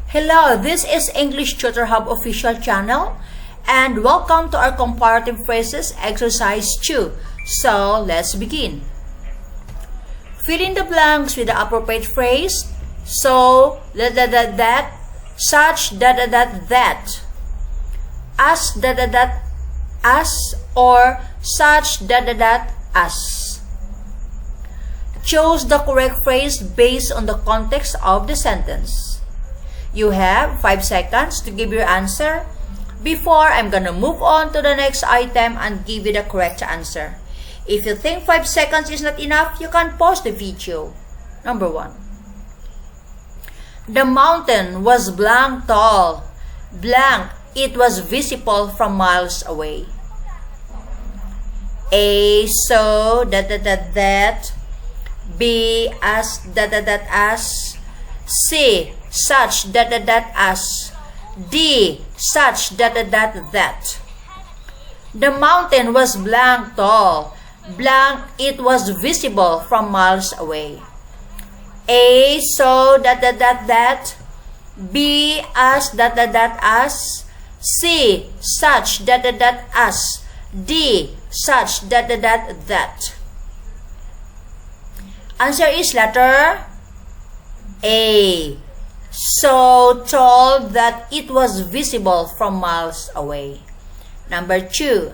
Hello, this is English Tutor Hub official channel and welcome to our comparative phrases exercise 2. So, let's begin. Fill in the blanks with the appropriate phrase. So, that, such, that. As, as, or such, as. Choose the correct phrase based on the context of the sentence. You have 5 seconds to give your answer before I'm gonna move on to the next item and give you the correct answer. If you think 5 seconds is not enough, you can pause the video. Number 1. The mountain was blank tall. Blank, it was visible from miles away. A, so, that. B, as, as. C, such, as. D, such, that. The mountain was blank tall. Blank, it was visible from miles away. A, so, that. B, as, as. C, such, as. D, such, that. Answer is letter A. So tall that it was visible from miles away. Number 2.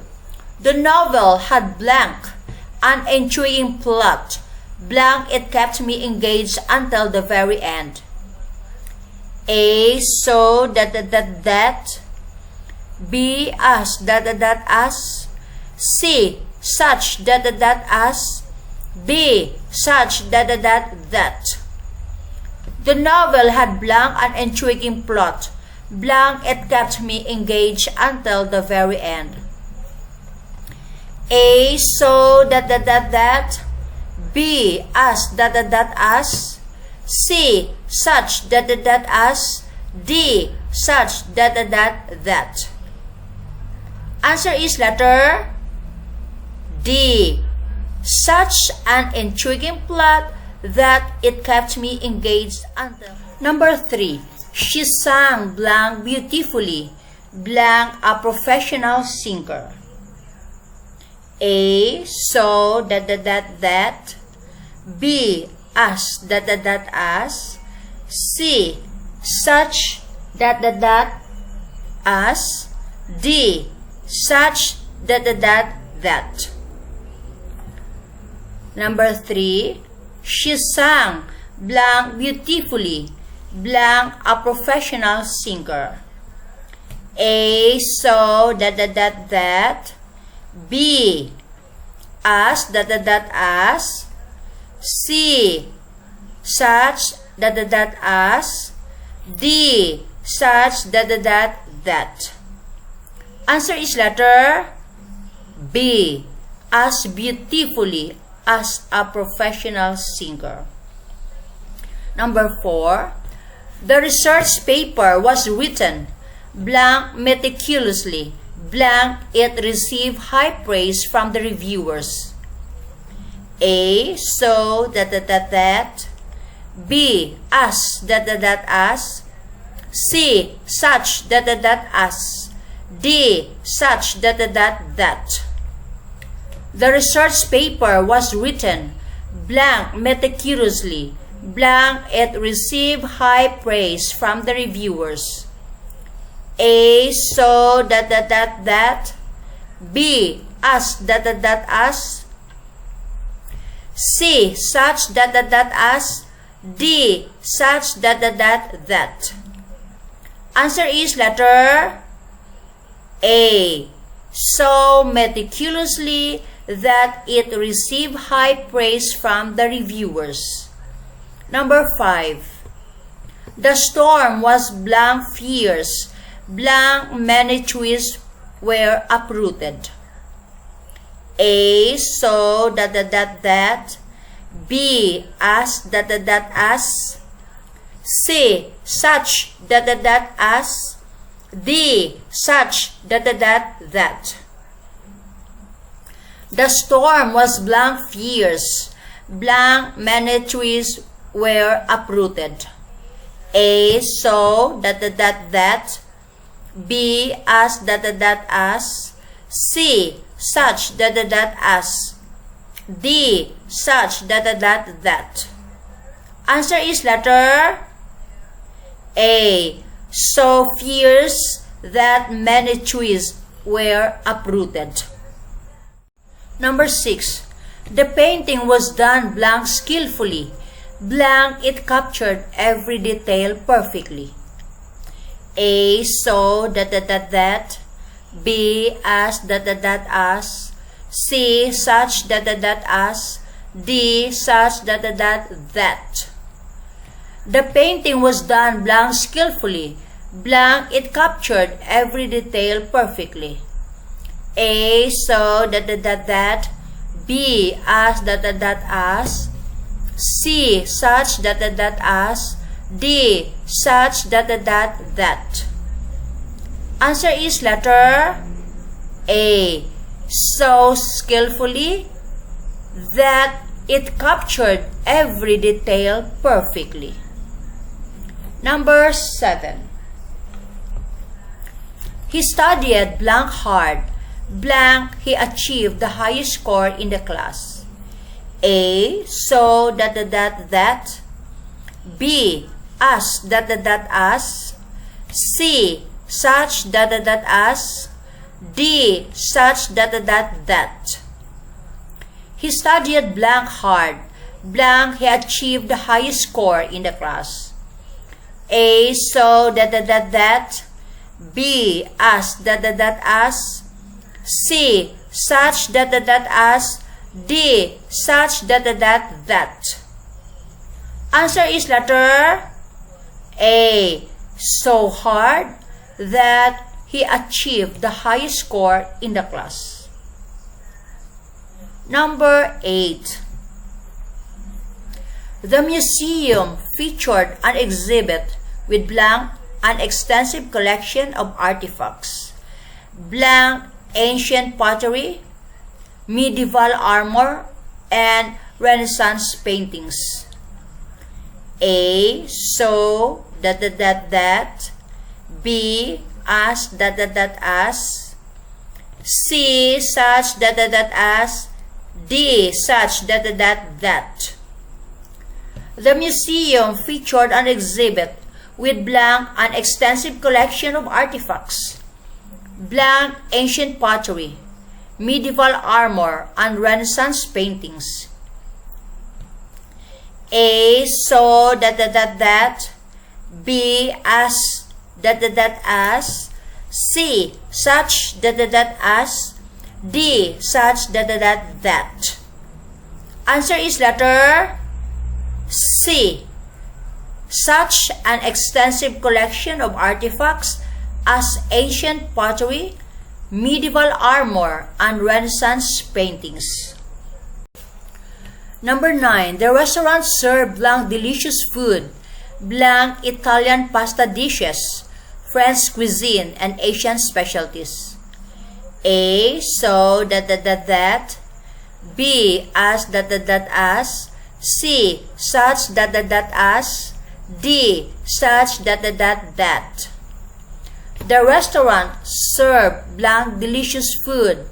The novel had blank, an intriguing plot. Blank, it kept me engaged until the very end. A, so that. B, as, as. C, such, as. D, such, that. The novel had blank and intriguing plot. Blank, it kept me engaged until the very end. A, so that. B, as, as. C, such, as. D, such, that. Answer is letter D. Such an intriguing plot that it kept me engaged until. Number 3. She sang blank beautifully. Blank, a professional singer. A, so that. B, as, as. C, such, as. D, such, that. Number 3. She sang blank beautifully. Blank, a professional singer. A, so that. B, as, as. C, such, as. D, such, that. Answer is letter B. As beautifully as a professional singer. Number 4. The research paper was written blank meticulously. Blank, it received high praise from the reviewers. A, so that. B, as, as. C, such, as. D, such, that. The research paper was written blank meticulously. Blank, it received high praise from the reviewers. A, so that. B, as, as. C, such, as. D, such, that. Answer is letter A. So meticulously that it received high praise from the reviewers. Number 5. The storm was blank fierce. Blank, many trees were uprooted. A, so that. B, as, as. C, such, as. D, such, that. The storm was blank fierce. Blank, many trees were uprooted. A. So that. B. As as. C. Such as. D. Such that. Answer is letter A. So fierce that many trees were uprooted. Number 6. The painting was done blank skillfully. Blank it captured every detail perfectly. A. So that. B. As as. C. Such as. D. Such that. The painting was done blank skillfully. Blank it captured every detail perfectly. A. So that. B. As as. C. Such as. D. Such that. Answer is letter A. So skillfully that it captured every detail perfectly. Number 7. He studied blank hard. Blank he achieved the highest score in the class. A. So that. B. As as. C. Such as. D. Such that. He studied blank hard. Blank he achieved the highest score in the class. A. So that. B. As as. C. Such as. D. Such that. Answer is letter A. So hard that he achieved the highest score in the class. Number 8. The museum featured an exhibit with blank an extensive collection of artifacts. Blank ancient pottery, medieval armor, and Renaissance paintings. A. So that. B. As as. C. Such as. D. Such that. The museum featured an exhibit with blank an extensive collection of artifacts. Blank ancient pottery, medieval armor, and Renaissance paintings. A. So that. B. As as. C. Such as. D. Such that. Answer is letter C. Such an extensive collection of artifacts as ancient pottery, medieval armor, and Renaissance paintings. Number 9. The restaurant served blank delicious food, blank Italian pasta dishes, French cuisine, and Asian specialties. A. So that. B. As as. C. Such as. D. Such that. The restaurant served blank delicious food,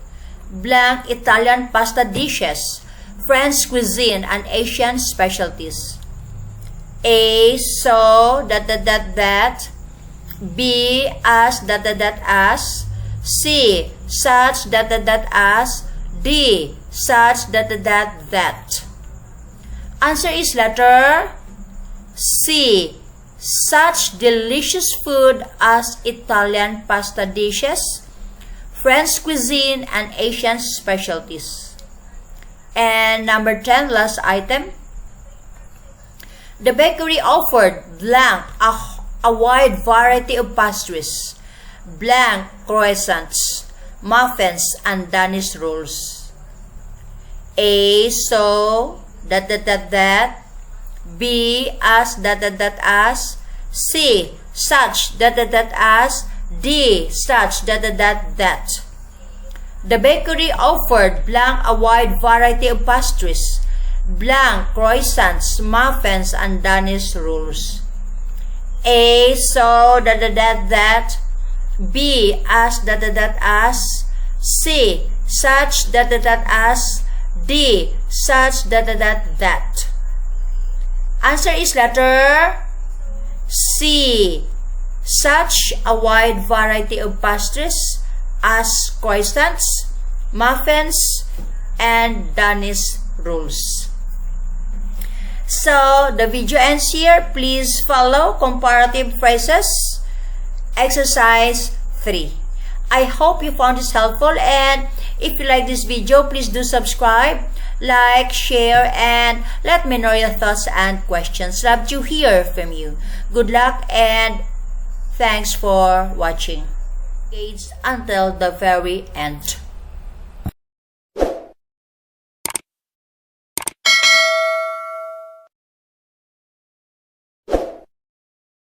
blank Italian pasta dishes, French cuisine, and Asian specialties. A. So that. B. As as. C. Such as. D. Such that. Answer is letter C. Such delicious food as Italian pasta dishes, French cuisine, and Asian specialties. And number 10, last item. The bakery offered blank a wide variety of pastries, blank croissants, muffins, and Danish rolls. A. So that. B. As as. C. Such as. D. Such that. The bakery offered blank a wide variety of pastries, blank croissants, muffins, and Danish rolls. A, so that. B, as as. C, such as. D, such that. Answer is letter C. Such a wide variety of pastries as croissants, muffins, and Danish rolls. So, the video ends here. Please follow comparative phrases, exercise 3. I hope you found this helpful, and if you like this video, please do subscribe, like, share, and let me know your thoughts and questions. Love to hear from you. Good luck and thanks for watching. Engage until the very end.